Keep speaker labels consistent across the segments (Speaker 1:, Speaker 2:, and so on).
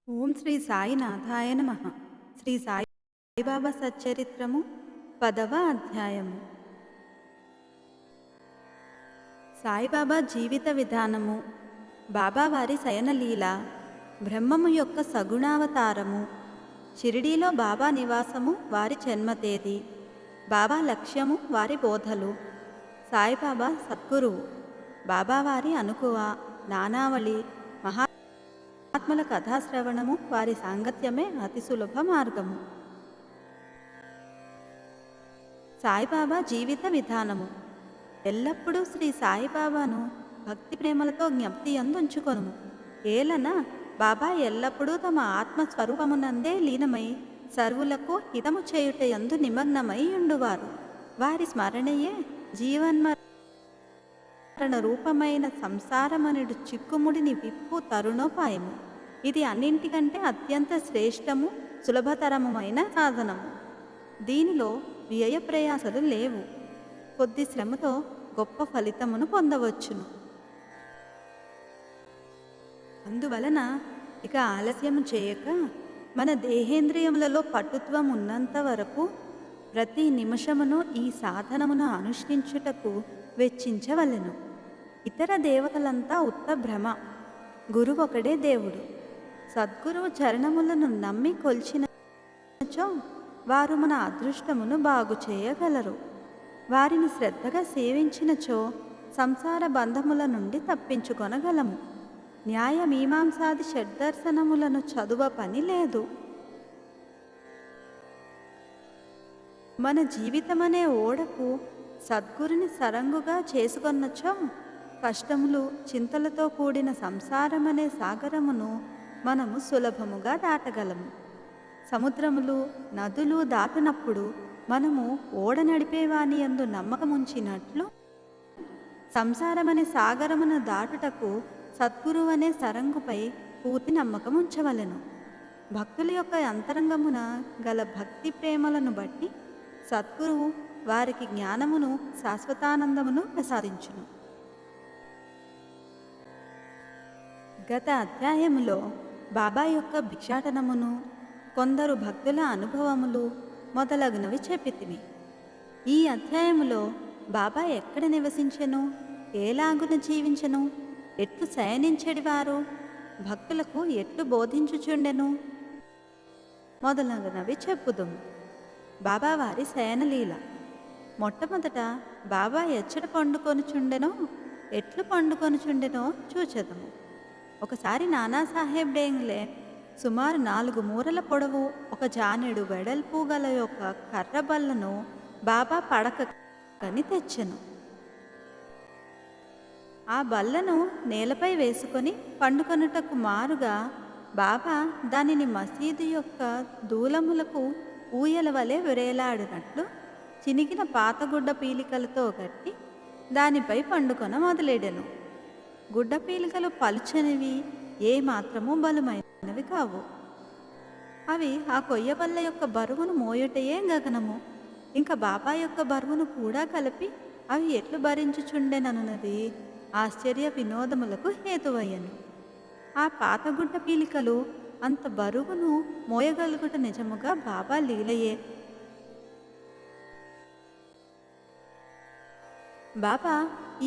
Speaker 1: ఓం శ్రీ సాయినాథాయ నమః. శ్రీ సాయిబాబా సచ్చరిత్రము 10వ అధ్యాయము. సాయిబాబా జీవిత విధానము, బాబావారి శయనలీల, బ్రహ్మము యొక్క సగుణావతారము, షిరిడీలో బాబా నివాసము, వారి జన్మతేదీ, బాబా లక్ష్యము, వారి బోధలు, సాయిబాబా సద్గురువు, బాబావారి అనుకువ, నానావళి, మహాత్ముల కథాశ్రవణము, వారి సాంగత్యమే అతి సులభ మార్గము. సాయిబాబా జీవిత విధానము. ఎల్లప్పుడూ శ్రీ సాయిబాబాను భక్తి ప్రేమలతో జ్ఞప్తి అందుంచుకొనుము. ఏలన బాబా ఎల్లప్పుడూ తమ ఆత్మస్వరూపమునందే లీనమై సర్వులకు హితము చేయుట యందు నిమగ్నమై ఉండువారు. వారి స్మరణయే జీవన్మరణ రూపమైన సంసారమనుడు చిక్కుముడిని విప్పు తరుణోపాయము. ఇది అన్నింటికంటే అత్యంత శ్రేష్టము, సులభతరమైన సాధనము. దీనిలో వ్యయ ప్రయాసలు లేవు. కొద్ది శ్రమతో గొప్ప ఫలితమును పొందవచ్చును. అందువలన ఇక ఆలస్యం చేయక మన దేహేంద్రియములలో పటుత్వం ఉన్నంత వరకు ప్రతి నిమిషమును ఈ సాధనమును అనుష్ఠించుటకు వెచ్చించవలెను. ఇతర దేవతలంతా ఉత్త భ్రమ. గురువు ఒకడే దేవుడు. సద్గురువు చరణములను నమ్మి కొల్చినచో వారు మన అదృష్టమును బాగు చేయగలరు. వారిని శ్రద్ధగా సేవించినచో సంసార బంధముల నుండి తప్పించుకొనగలము. న్యాయ మీమాంసాది షడ్దర్శనములను చదువ పని లేదు. మన జీవితమనే ఓడకు సద్గురుని సరంగుగా చేసుకొన్నచో కష్టములు, చింతలతో కూడిన సంసారమనే సాగరమును మనము సులభముగా దాటగలము. సముద్రములు, నదులు దాటినప్పుడు మనము ఓడ నడిపేవాని యందు నమ్మకముంచినట్లు సంసారమనే సాగరమును దాటుటకు సద్గురువనే సరంగుపై పూర్తి నమ్మకం ఉంచవలెను. భక్తుల యొక్క అంతరంగమున గల భక్తి ప్రేమలను బట్టి సద్గురువు వారికి జ్ఞానమును, శాశ్వతానందమును ప్రసాదించును. గత అధ్యాయములో బాబా యొక్క భిక్షాటనమును, కొందరు భక్తుల అనుభవములు మొదలగునవి చెప్పితిమి. ఈ అధ్యాయములో బాబా ఎక్కడ నివసించెను, ఏలాగున జీవించెను, ఎట్లు శయనించెడివారు, భక్తులకు ఎట్లు బోధించుచుండెను మొదలగునవి చెప్పుదుము. బాబావారి శయనలీల. మొట్టమొదట బాబా ఎచ్చట పండుకొనుచుండెనో, ఎట్లు పండుకొనుచుండెనో చూచెదము. ఒకసారి నానాసాహెబ్ డేంగ్లే సుమారు 4 మూరల పొడవు, 1 జానెడు వెడల్పు గల యొక్క కర్ర బల్లను బాబా పడకని తెచ్చెను. ఆ బల్లను నేలపై వేసుకొని పండుకొనుటకు మారుగా బాబా దానిని మసీదు యొక్క దూలములకు ఊయల వలె వేలాడినట్లు చినిగిన పాతగుడ్డ పీలికలతో కట్టి దానిపై పండుకొన మొదలెడెను. గుడ్డ పీలికలు పలుచనివి, ఏ మాత్రము బలమైనవి కావు. అవి ఆ కొయ్యబల్ల యొక్క బరువును మోయుటయే గగనము. ఇంకా బాబా యొక్క బరువును కూడా కలిపి అవి ఎట్లు భరించుచుండెనన్నది ఆశ్చర్య వినోదములకు హేతువయ్యను. ఆ పాతగుడ్డ పీలికలు అంత బరువును మోయగలుగుట నిజముగా బాబా లీలయే. బాబా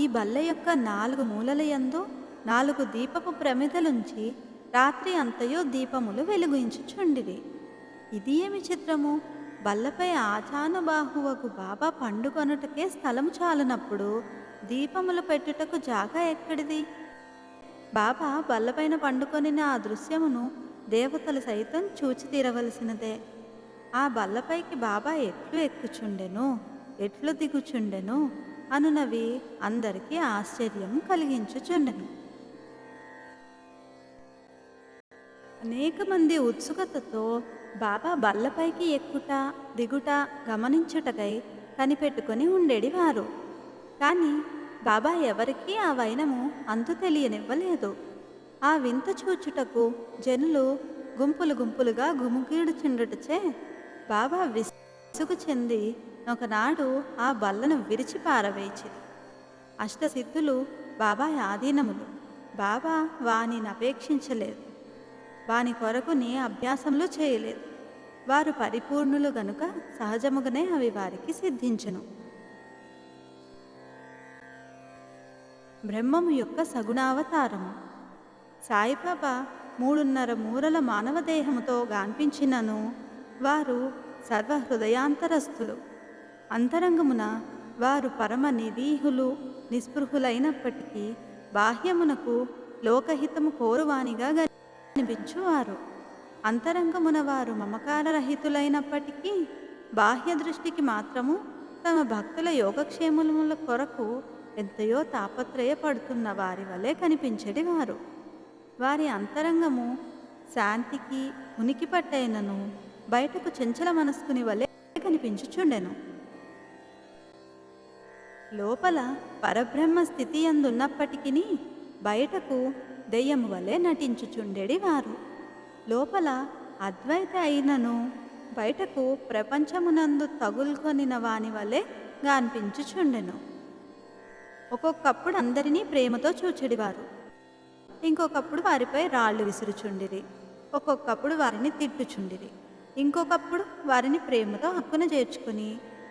Speaker 1: ఈ బల్ల యొక్క 4 మూలల యందు 4 దీపపు ప్రమిదలుంచి రాత్రి అంతయో దీపములు వెలుగుంచుచుండిరి. ఇది ఏమి చిత్రము! బల్లపై ఆచానుబాహువకు బాబా పండుకొనుటకే స్థలము చాలనప్పుడు దీపములు పెట్టుటకు జాగా ఎక్కడిది? బాబా బల్లపైన పండుకొనిన ఆ దృశ్యమును దేవతలు సైతం చూచి తీరవలసినదే. ఆ బల్లపైకి బాబా ఎట్లు ఎక్కుచుండెను, ఎట్లు దిగుచుండెను అనునవి అందరికీ ఆశ్చర్యం కలిగించుచుండెను. అనేక మంది ఉత్సుకతతో బాబా బల్లపైకి ఎక్కుట, దిగుట గమనించుటకై కనిపెట్టుకొని ఉండేడివారు. కానీ బాబా ఎవరికీ ఆ వైనము అంతు తెలియనివ్వలేదు. ఆ వింత చూచుటకు జనులు గుంపులు గుంపులుగా గుమిగూడుచుండుటచే బాబా విసుగు చెంది ఒకనాడు ఆ బల్లను విరిచి పారవేచిరి. అష్టసిద్ధులు బాబా ఆధీనములు. బాబా వానిని అపేక్షించలేదు. వాని కొరకు నే అభ్యాసములు చేయలేదు. వారు పరిపూర్ణులు గనుక సహజముగానే అవి వారికి సిద్ధించెను. బ్రహ్మము యొక్క సగుణావతారము. సాయిబాబా 3.5 మూరల మానవ దేహముతో గాన్పించినను వారు సర్వహృదయాంతరస్థులు. అంతరంగమున వారు పరమ నిరీహులు, నిస్పృహులైనప్పటికీ బాహ్యమునకు లోకహితము కోరువానిగా కనిపించువారు. అంతరంగమున వారు మమకారరహితులైనప్పటికీ బాహ్య దృష్టికి మాత్రము తమ భక్తుల యోగక్షేమముల కొరకు ఎంతయో తాపత్రయపడుతున్న వారి వలె కనిపించెడివారు. వారి అంతరంగము శాంతికి ఉనికి పట్టైనను బయటకు చెంచల మనస్కుని వలె కనిపించుచుండెను. లోపల పరబ్రహ్మ స్థితి అందున్నప్పటికీ బయటకు దెయ్యము వలె నటించుచుండెడివారు. లోపల అద్వైత అయినను బయటకు ప్రపంచమునందు తగులుకొనిన వాని వలె గాన్పించుచుండెను. ఒక్కొక్కప్పుడు అందరినీ ప్రేమతో చూచెడివారు, ఇంకొకప్పుడు వారిపై రాళ్ళు విసురుచుండిరి. ఒక్కొక్కప్పుడు వారిని తిట్టుచుండిరి, ఇంకొకప్పుడు వారిని ప్రేమతో హక్కున చేర్చుకుని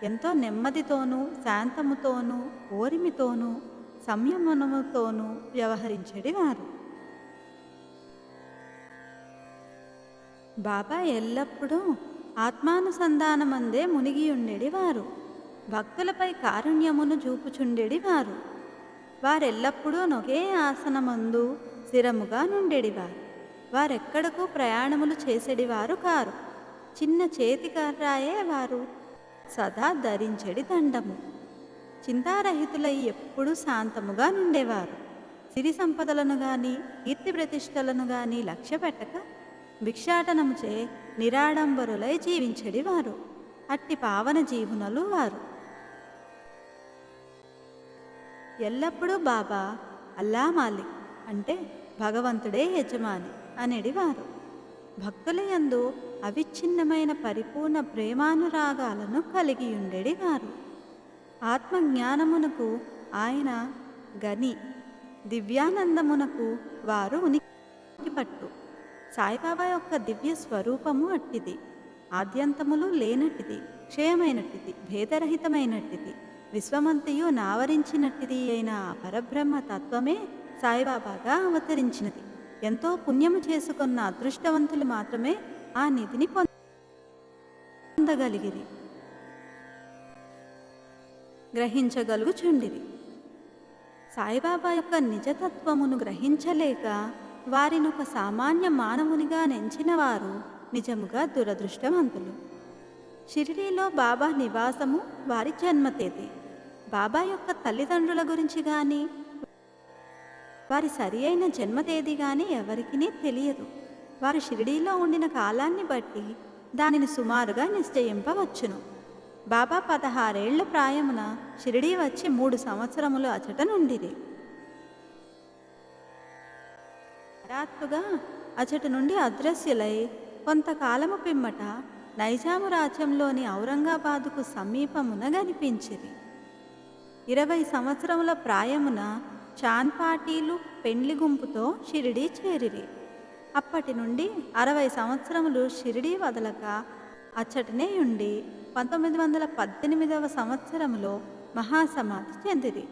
Speaker 1: ఎంతో నెమ్మదితోనూ శాంతముతోనూ ఓరిమితోనూ సంయమనముతోనూ వ్యవహరించెడివారు. బాబా ఎల్లప్పుడూ ఆత్మానుసంధానమందే మునిగియుండెడివారు. భక్తులపై కారుణ్యమును చూపుచుండెడివారు. వారెల్లప్పుడూ నొకే ఆసనమందు స్థిరముగా నుండెడివారు. వారెక్కడకు ప్రయాణములు చేసెడివారు కారు. చిన్న చేతికర్రాయే వారు సదా ధరించెడి దండము. చింతారహితులై ఎప్పుడూ శాంతముగా నుండేవారు. సిరి సంపదలను గాని కీర్తి ప్రతిష్టలను గాని లక్ష్య పెట్టక భిక్షాటనముచే నిరాడంబరులై జీవించెడివారు. అట్టి పావన జీవునలు వారు. ఎల్లప్పుడూ బాబా అల్లా మాలిక్ అంటే భగవంతుడే యజమాని అనేడివారు. భక్తుల యందు అవిచ్ఛిన్నమైన పరిపూర్ణ ప్రేమానురాగాలను కలిగియుండెడివారు. ఆత్మజ్ఞానమునకు ఆయన గని, దివ్యానందమునకు వారు ఉనికి పట్టు. సాయిబాబా యొక్క దివ్య స్వరూపము అట్టిది. ఆద్యంతములు లేనట్టిది, క్షయమైనట్టిది, భేదరహితమైనట్టిది, విశ్వమంతయు నావరించినట్టిది అయిన ఆ పరబ్రహ్మ తత్వమే సాయిబాబాగా అవతరించినది. ఎంతో పుణ్యము చేసుకున్న అదృష్టవంతులు మాత్రమే ఆ నిధిని పొందగలిగిరి, గ్రహించగలుగుచుండిరి. సాయిబాబా యొక్క నిజతత్వమును గ్రహించలేక వారినొక సామాన్య మానవునిగా నెంచిన వారు నిజముగా దురదృష్టవంతులు. షిరిడీలో బాబా నివాసము వారి జన్మతేదీ, బాబా యొక్క తల్లిదండ్రుల గురించి కానీ వారి సరి అయిన జన్మతేదీ కానీ ఎవరికీ తెలియదు. వారు షిరిడీలో ఉండిన కాలాన్ని బట్టి దానిని సుమారుగా నిశ్చయింపవచ్చును. బాబా 16 ఏళ్ల ప్రాయమున షిరిడీ వచ్చి 3 సంవత్సరములు అచట నుండిరి. హఠాత్తుగా అచట నుండి అదృశ్యులై కొంతకాలము పిమ్మట నైజాము రాజ్యంలోని ఔరంగాబాదుకు సమీపమున కనిపించిరి. 20 సంవత్సరముల ప్రాయమున చాంద్ పాటీలు పెండ్లి గుంపుతో షిరిడీ చేరిరి. అప్పటి నుండి 60 సంవత్సరములు షిరిడీ వదలక అచ్చటనే ఉండి 1918వ సంవత్సరములో మహాసమాధి చెందిరి.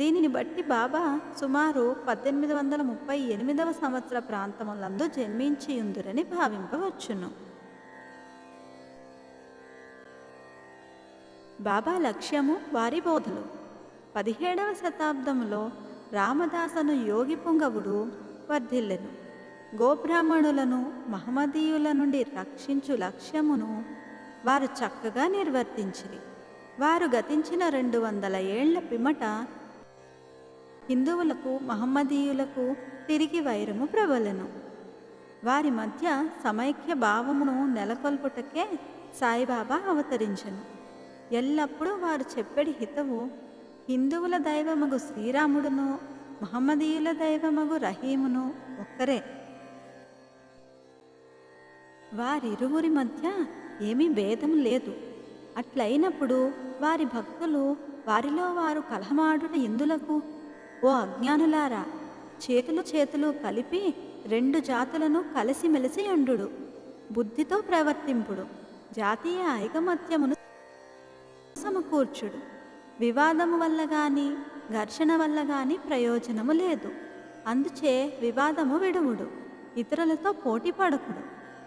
Speaker 1: దీనిని బట్టి బాబా సుమారు 1838వ సంవత్సర ప్రాంతములందు జన్మించియుందురని భావింపవచ్చును. బాబా లక్ష్యము వారి బోధలు. 17వ శతాబ్దములో రామదాసను యోగి పుంగవుడు వర్ధిల్లెను. గోబ్రాహ్మణులను మహమ్మదీయుల నుండి రక్షించు లక్ష్యమును వారు చక్కగా నిర్వర్తించిరి. వారు గతించిన 200 ఏళ్ల పిమ్మట హిందువులకు మహమ్మదీయులకు తిరిగి వైరము ప్రబలెను. వారి మధ్య సమైక్య భావమును నెలకొల్పుటకే సాయిబాబా అవతరించెను. ఎల్లప్పుడూ వారు చెప్పెడి హితవు హిందువుల దైవమగు శ్రీరాముడును మహమ్మదీయుల దైవమగు రహీమును ఒక్కరే. వారిరువురి మధ్య ఏమీ భేదం లేదు. అట్లయినప్పుడు వారి భక్తులు వారిలో వారు కలహమాడుట ఎందులకు? ఓ అజ్ఞానులారా, చేతులు కలిపి రెండు జాతులను కలిసిమెలిసి ఉండుడు, బుద్ధితో ప్రవర్తింపుడు, జాతీయ ఐకమత్యమును సమకూర్చుడు. వివాదము వల్ల గాని ఘర్షణ వల్ల గాని ప్రయోజనము లేదు. అందుచే వివాదము విడువుడు, ఇతరులతో పోటీ పడకుడు,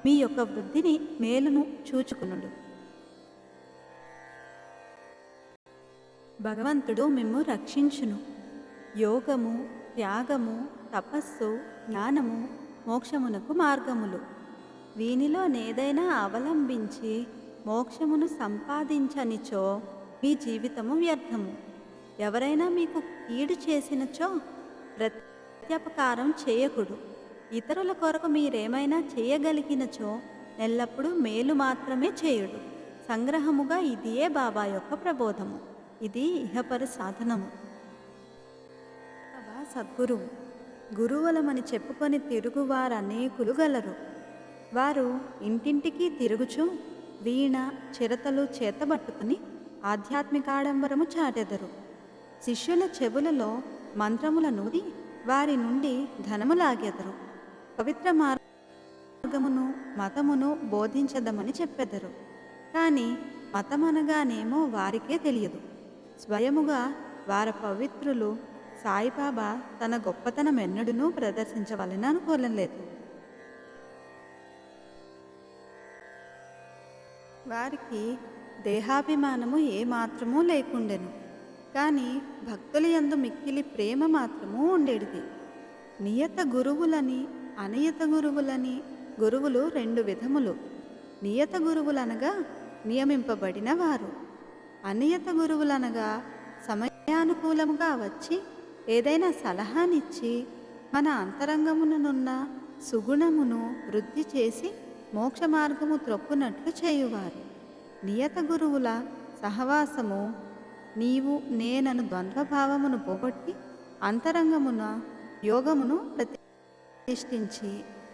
Speaker 1: మీ యొక్క వృద్ధిని మేలును చూచుకునుడు. భగవంతుడు మిమ్ము రక్షించును. యోగము, త్యాగము, తపస్సు, జ్ఞానము మోక్షమునకు మార్గములు. వీనిలోనేదైనా అవలంబించి మోక్షమును సంపాదించనిచో మీ జీవితము వ్యర్థము. ఎవరైనా మీకు కీడు చేసినచో ప్రత్యుపకారం చేయకుడు. ఇతరుల కొరకు మీరేమైనా చేయగలిగినచో ఎల్లప్పుడూ మేలు మాత్రమే చేయుడు. సంగ్రహముగా ఇదియే బాబా యొక్క ప్రబోధము. ఇది ఇహపర సాధనము. బాబా సద్గురువు. గురువులమని చెప్పుకొని తిరుగువారు అనేకులు గలరు. వారు ఇంటింటికి తిరుగుచు వీణ చిరతలు చేతబట్టుకుని ఆధ్యాత్మికాడంబరము చాటెదరు. శిష్యుల చెవులలో మంత్రముల నూది వారి నుండి ధనము లాగెదరు. పవిత్ర మార్గమును మతమును బోధించదమని చెప్పెదరు. కానీ మతమనగానేమో వారికే తెలియదు. స్వయముగా వారి పవిత్రులు సాయిబాబా తన గొప్పతనం ఎన్నడూనూ ప్రదర్శించవలని అనుకోలేదు. వారికి దేహాభిమానము ఏమాత్రమూ లేకుండెను. కానీ భక్తుల యందు మిక్కిలి ప్రేమ మాత్రము ఉండేది. నియత గురువులని అనియత గురువులని గురువులు రెండు విధములు. నియత గురువులనగా నియమింపబడిన వారు. అనియత గురువులనగా సమయానుకూలముగా వచ్చి ఏదైనా సలహానిచ్చి మన అంతరంగముననున్న సుగుణమును వృద్ధి చేసి మోక్ష మార్గము త్రొక్కునట్లు చేయువారు. నియత గురువుల సహవాసము నీవు నేనను ద్వంద్వభావమును పోగొట్టి అంతరంగమున యోగమును ప్రతిష్ఠించి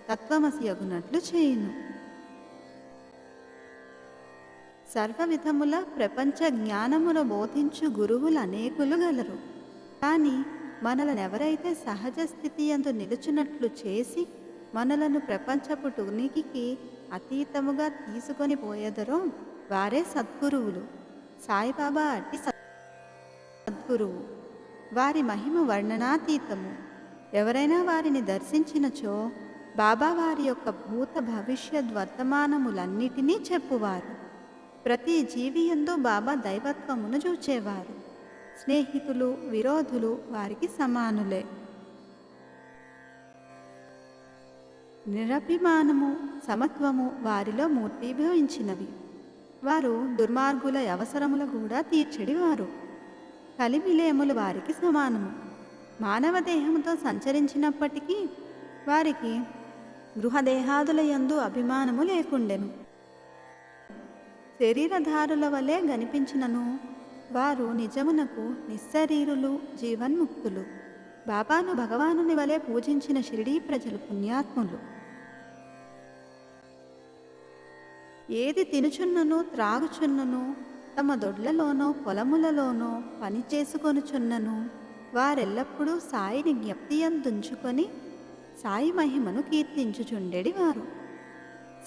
Speaker 1: తత్వమసి యగునట్లు చేయును. సర్వ విధముల ప్రపంచ జ్ఞానమును బోధించు గురువులు అనేకులు గలరు. కానీ మనలనెవరైతే సహజ స్థితి యందు నిలుచున్నట్లు చేసి మనలను ప్రపంచపు ఉనికికి అతీతముగా తీసుకొని పోయేదరో వారే సద్గురువులు. సాయిబాబా అట్టి సద్గురువు. వారి మహిమ వర్ణనాతీతము. ఎవరైనా వారిని దర్శించినచో బాబా వారి యొక్క భూత భవిష్యత్ వర్తమానములన్నిటినీ చెప్పువారు. ప్రతి జీవి యందు బాబా దైవత్వమును చూచేవారు. స్నేహితులు విరోధులు వారికి సమానులే. నిరభిమానము సమత్వము వారిలో మూర్తీభవించినవి. వారు దుర్మార్గుల అవసరములు కూడా తీర్చెడివారు. కలిమిలేములు వారికి సమానము. మానవ దేహముతో సంచరించినప్పటికీ వారికి గృహదేహాదుల యందు అభిమానము లేకుండెను. శరీరధారుల వలె గనిపించినను వారు నిజమునకు నిస్సరీరులు, జీవన్ముక్తులు. బాబాను భగవానుని వలె పూజించిన షిరిడీ ప్రజలు పుణ్యాత్ములు. ఏది తినుచున్నను త్రాగుచున్నను తమ దొడ్లలోనో పొలములలోనో పని చేసుకొనుచున్నను వారెల్లప్పుడూ సాయిని జ్ఞప్తియందుంచుకొని సాయి మహిమను కీర్తించుచుండెడివారు.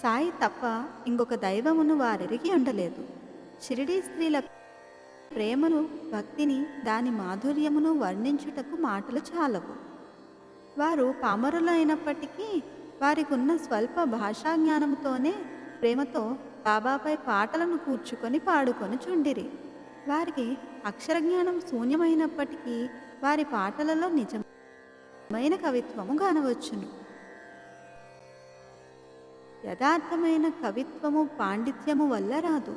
Speaker 1: సాయి తప్ప ఇంకొక దైవమును వారెరిగి ఉండలేదు. షిరిడీ స్త్రీల ప్రేమను భక్తిని దాని మాధుర్యమును వర్ణించుటకు మాటలు చాలవు. వారు పామరులైనప్పటికీ వారికున్న స్వల్ప భాషా జ్ఞానముతోనే ప్రేమతో బాబాపై పాటలను కూర్చుకొని పాడుకొని చుండిరి. వారికి అక్షరజ్ఞానం శూన్యమైనప్పటికీ వారి పాటలలో నిజమైన కవిత్వము కానవచ్చును. యథార్థమైన కవిత్వము పాండిత్యము వల్ల రాదు.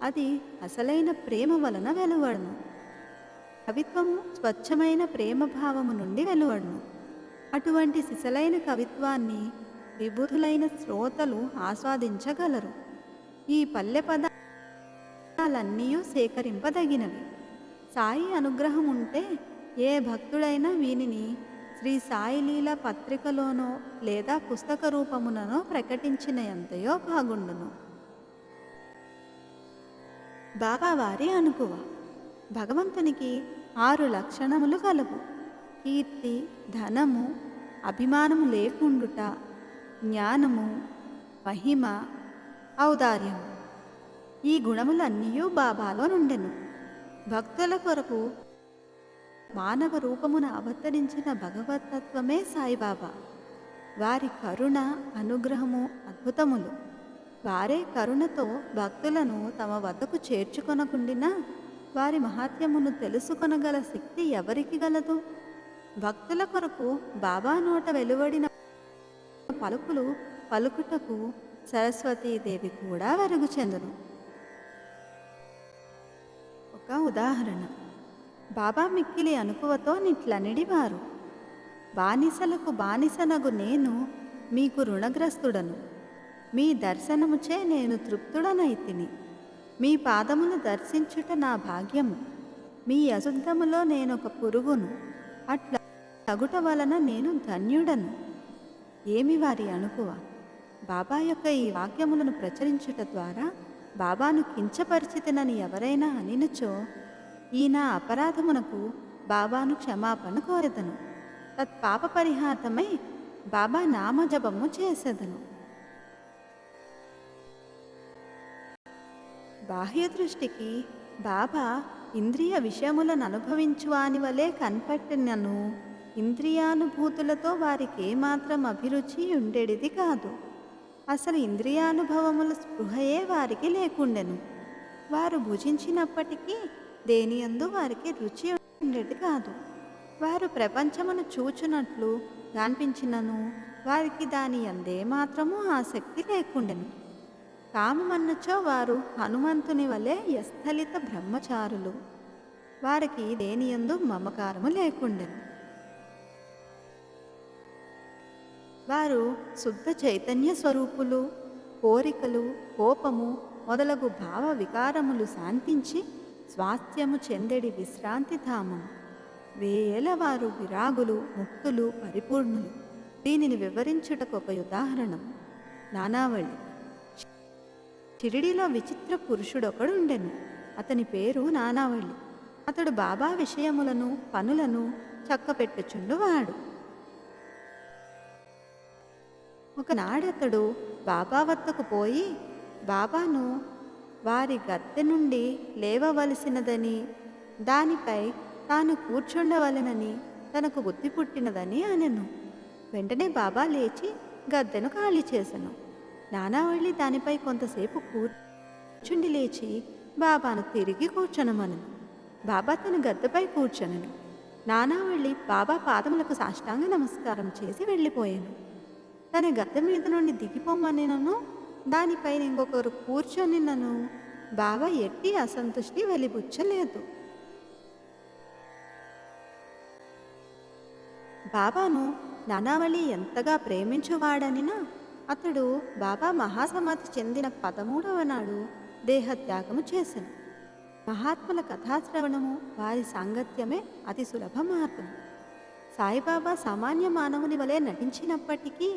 Speaker 1: అది అసలైన ప్రేమ వలన వెలువడును. కవిత్వము స్వచ్ఛమైన ప్రేమ భావము నుండి వెలువడును. అటువంటి సిసలైన కవిత్వాన్ని విబుధులైన శ్రోతలు ఆస్వాదించగలరు. ఈ పల్లె పదాలన్నీ సేకరింపదగినవి. సాయి అనుగ్రహం ఉంటే ఏ భక్తుడైనా వీనిని శ్రీ సాయిలీల పత్రికలోనో లేదా పుస్తక రూపముననో ప్రకటించిన ఎంతయో బాగుండును. బాబావారి అనుకువ. భగవంతునికి 6 లక్షణములు కలవు. కీర్తి, ధనము, అభిమానము లేకుండుట, జ్ఞానము, మహిమ, ఔదార్యము, ఈ గుణములన్నీ బాబాలో నుండెను. భక్తుల కొరకు మానవ రూపమున అవతరించిన భగవతత్వమే సాయిబాబా. వారి కరుణ, అనుగ్రహము అద్భుతములు. వారే కరుణతో భక్తులను తమ వద్దకు చేర్చుకొనకుండినా వారి మహాత్మ్యమును తెలుసుకొనగల శక్తి ఎవరికి గలదు? భక్తుల కొరకు బాబా నోట వెలువడిన పలుకులు పలుకుటకు సరస్వతీదేవి కూడా వెలుగు చెందును. ఒక ఉదాహరణ. బాబా మిక్కిలి అనుకువతో నిట్లనిడివారు: బానిసలకు బానిసనగు నేను మీకు రుణగ్రస్తుడను. మీ దర్శనముచే నేను తృప్తుడనైతిని. మీ పాదమును దర్శించుట నా భాగ్యము. మీ అశుద్ధములో నేనొక పురుగును. అట్లా తగుట వలన నేను ధన్యుడను. ఏమి వారి అణుకువ! బాబా యొక్క ఈ వాక్యములను ప్రచురించుట ద్వారా బాబాను కించపరిచితినని ఎవరైనా అనినచో, ఈ నా అపరాధమునకు బాబాను క్షమాపణ కోరెదను. తత్పాప పరిహార్థమై బాబా నామజపము చేసేదను. బాహ్య దృష్టికి బాబా ఇంద్రియ విషయములను అనుభవించువాని వలె కనపట్టినను ఇంద్రియానుభూతులతో వారికి ఏమాత్రం అభిరుచి ఉండేది కాదు. అసలు ఇంద్రియానుభవముల స్పృహయే వారికి లేకుండెను. వారు భుజించినప్పటికీ దేనియందు వారికి రుచి ఉండేది కాదు. వారు ప్రపంచమును చూచునట్లు కనిపించినను వారికి దాని అందేమాత్రమూ ఆసక్తి లేకుండెను. కామమన్నచో వారు హనుమంతుని వలె యస్థలిత బ్రహ్మచారులు. వారికి దేనియందు మమకారము లేకుండెను. వారు శుద్ధ చైతన్య స్వరూపులు. కోరికలు, కోపము మొదలగు భావ వికారములు శాంతించి స్వాస్థ్యము చెందెడి విశ్రాంతి ధామం. వేల వారు విరాగులు, ముక్తులు, పరిపూర్ణులు. దీనిని వివరించుటకు ఒక ఉదాహరణం. నానావళి. షిరిడిలో విచిత్ర పురుషుడొకడుండెను. అతని పేరు నానావళి. అతడు బాబా విషయములను, పనులను చక్కపెట్టుచుండువాడు. ఒకనాడతడు బాబా వద్దకు పోయి బాబాను వారి గద్దె నుండి లేవవలసినదని, దానిపై తాను కూర్చుండవలెనని తనకు బుద్ధి పుట్టినదని అనెను. వెంటనే బాబా లేచి గద్దెను ఖాళీ చేసెను. నానావళి దానిపై కొంతసేపు కూర్చుండి లేచి బాబాను తిరిగి కూర్చొనమనెను. బాబా తన గద్దెపై కూర్చొనెను. నానావళి బాబా పాదములకు సాష్టాంగ నమస్కారం చేసి వెళ్ళిపోయాను. తన గద్దె మీద నుండి దిగిపోమనినను దానిపై ఇంకొకరు కూర్చొనినను బాబా ఎట్టి అసంతుష్టి వెలిబుచ్చలేదు. బాబాను నానావళి ఎంతగా ప్రేమించువాడనినా అతడు బాబా మహాసమాధి చెందిన 13వ నాడు దేహత్యాగము చేసెను. మహాత్ముల కథాశ్రవణము, వారి సాంగత్యమే అతి సులభ మార్గం. సాయిబాబా సామాన్య మానవుని వలె నటించినప్పటికీ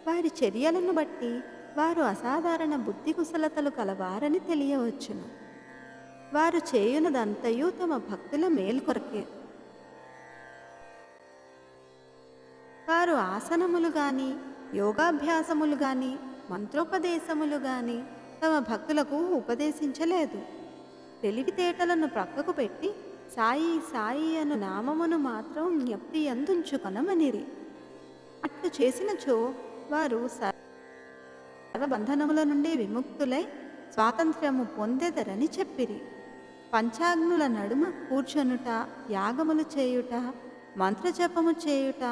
Speaker 1: వారి చర్యలను బట్టి వారు అసాధారణ బుద్ధి కుశలతలు కలవారని తెలియవచ్చును. వారు చేయునదంతయు తమ భక్తుల మేలు కొరకే. వారు ఆసనములు గాని, యోగాభ్యాసములు గాని, మంత్రోపదేశములు గాని తమ భక్తులకు ఉపదేశించలేదు. తెలివితేటలను ప్రక్కకు పెట్టి సాయి సాయి అను నామమును మాత్రం జ్ఞప్తి అందుంచుకొనమనిరి. అట్లు చేసినచో వారు సర్వబంధనముల నుండి విముక్తులై స్వాతంత్ర్యము పొందెదరని చెప్పిరి. పంచాగ్నుల నడుమ కూర్చొనుట, యాగములు చేయుట, మంత్రజపము చేయుట,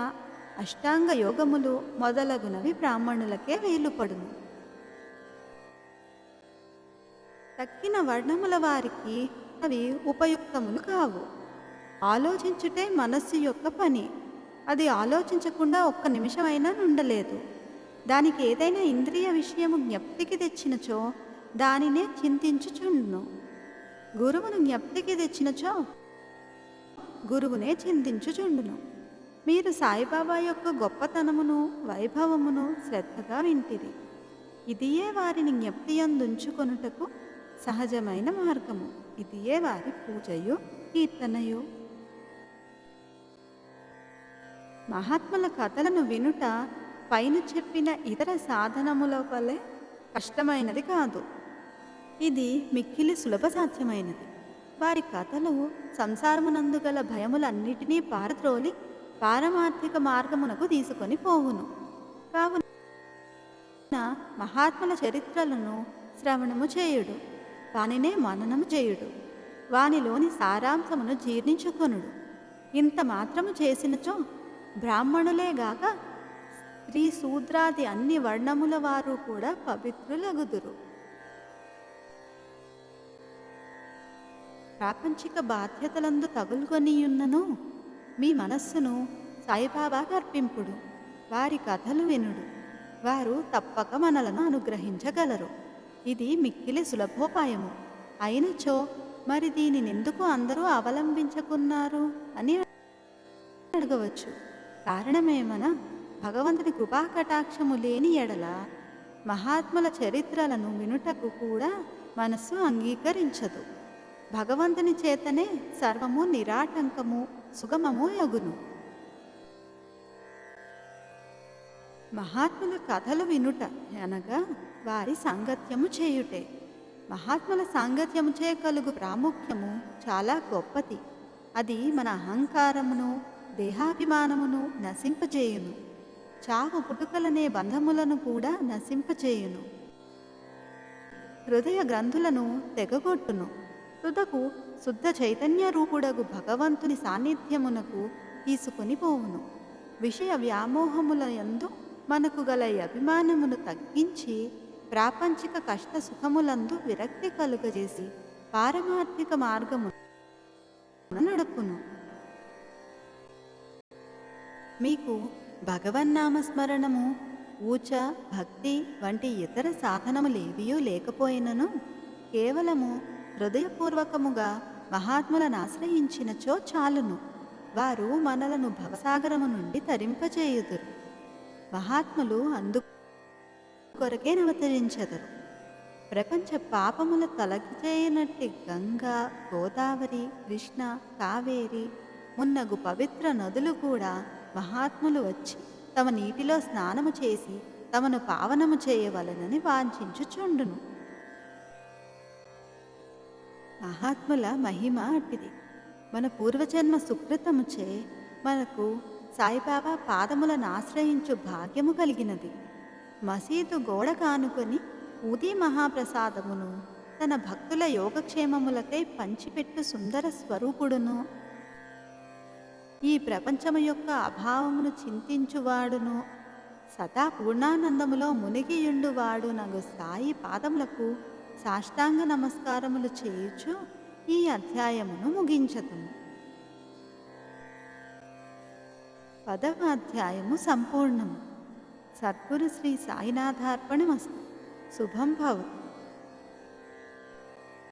Speaker 1: అష్టాంగ యోగములు మొదలగునవి బ్రాహ్మణులకే వీలుపడును. తక్కిన వర్ణముల వారికి అవి ఉపయుక్తములు కావు. ఆలోచించుటే మనస్సు యొక్క పని. అది ఆలోచించకుండా ఒక్క నిమిషమైనా ఉండలేదు. దానికి ఏదైనా ఇంద్రియ విషయము జ్ఞప్తికి తెచ్చినచో దానినే చింతించుచుండును. గురువును జ్ఞప్తికి తెచ్చినచో గురువునే చింతించుచుండును. మీరు సాయిబాబా యొక్క గొప్పతనమును, వైభవమును శ్రద్ధగా వింటిరి. ఇదియే వారిని జ్ఞప్తి అందుంచుకొనుటకు సహజమైన మార్గము. ఇదియే వారి పూజయు, కీర్తనయు. మహాత్ముల కథలను వినుట పైన చెప్పిన ఇతర సాధనముల వలె కష్టమైనది కాదు. ఇది మిక్కిలి సులభ సాధ్యమైనది. వారి కథలు సంసారమునందు గల భయములన్నిటినీ పారద్రోలి పారమార్థిక మార్గమునకు తీసుకొని పోవును. కావున మహాత్ముల చరిత్రలను శ్రవణము చేయుడు, వానినే మననము చేయుడు, వానిలోని సారాంశమును జీర్ణించుకొనుడు. ఇంత మాత్రము చేసినచో బ్రాహ్మణులేగాక స్త్రీ శూద్రాది అన్ని వర్ణముల వారు కూడా పవిత్రులగుదురు. ప్రాపంచిక బాధ్యతలందు తగులుకొనియున్నను మీ మనస్సును సాయిబాబాకు అర్పింపుడు. వారి కథలు వినుడు, వారు తప్పక మనలను అనుగ్రహించగలరు. ఇది మిక్కిలి సులభోపాయము. అయినచో మరి దీనినెందుకు అందరూ అవలంబించుకున్నారు అని అడగవచ్చు. కారణమేమన, భగవంతుని కృపాకటాక్షము లేని ఎడల మహాత్ముల చరిత్రలను వినుటకు కూడా మనస్సు అంగీకరించదు. భగవంతుని చేతనే సర్వము నిరాటంకము సుగమము యగును. మహాత్ముల కథలు వినుట అనగా వారి సాంగత్యము చేయుటే. మహాత్ముల సాంగత్యము చే కలుగు ప్రాముఖ్యము చాలా గొప్పది. అది మన అహంకారమును దేహాభిమానమును నశింపజేయును. చావు పుట్టుకలనే బంధములను కూడా నశింపజేయును. హృదయ గ్రంథులను తెగగొట్టును. తుదకు శుద్ధ చైతన్య రూపుడగు భగవంతుని సాన్నిధ్యమునకు తీసుకొని పోవును. విషయ వ్యామోహముల యందు మనకు గల అభిమానమును తగ్గించి ప్రాపంచిక కష్ట సుఖములందు విరక్తి కలుగజేసి పారమార్థిక మార్గము నడుపును. మీకు భగవన్నామస్మరణము, పూజ, భక్తి వంటి ఇతర సాధనములేవియూ లేకపోయినను కేవలము హృదయపూర్వకముగా మహాత్ములను ఆశ్రయించినచో చాలును. వారు మనలను భవసాగరము నుండి తరింపచేయుదురు. మహాత్ములు అందుకొరకే అవతరించెదరు. ప్రపంచ పాపముల తొలగిచేయనట్టి గంగా, గోదావరి, కృష్ణ, కావేరి మున్నగు పవిత్ర నదులు కూడా మహాత్ములు వచ్చి తమ నీటిలో స్నానము చేసి తమను పావనము చేయవలనని వాంఛించుచుండును. మహాత్ముల మహిమ అట్టిది. మన పూర్వజన్మ సుకృతముచే మనకు సాయిబాబా పాదములను ఆశ్రయించు భాగ్యము కలిగినది. మసీదు గోడ కానుకొని ఊదీ మహాప్రసాదమును తన భక్తుల యోగక్షేమములకై పంచిపెట్టు సుందర స్వరూపుడును, ఈ ప్రపంచము యొక్క అభావమును చింతించువాడును, సదా పూర్ణానందములో మునిగియుండువాడు నగు సాయి పాదములకు సాష్టాంగ నమస్కారములు చేయుచు ఈ అధ్యాయమును ముగించతును. 10వ అధ్యాయము సంపూర్ణము. సద్గురు శ్రీ సాయినాథార్పణమస్తు. శుభం భవతు.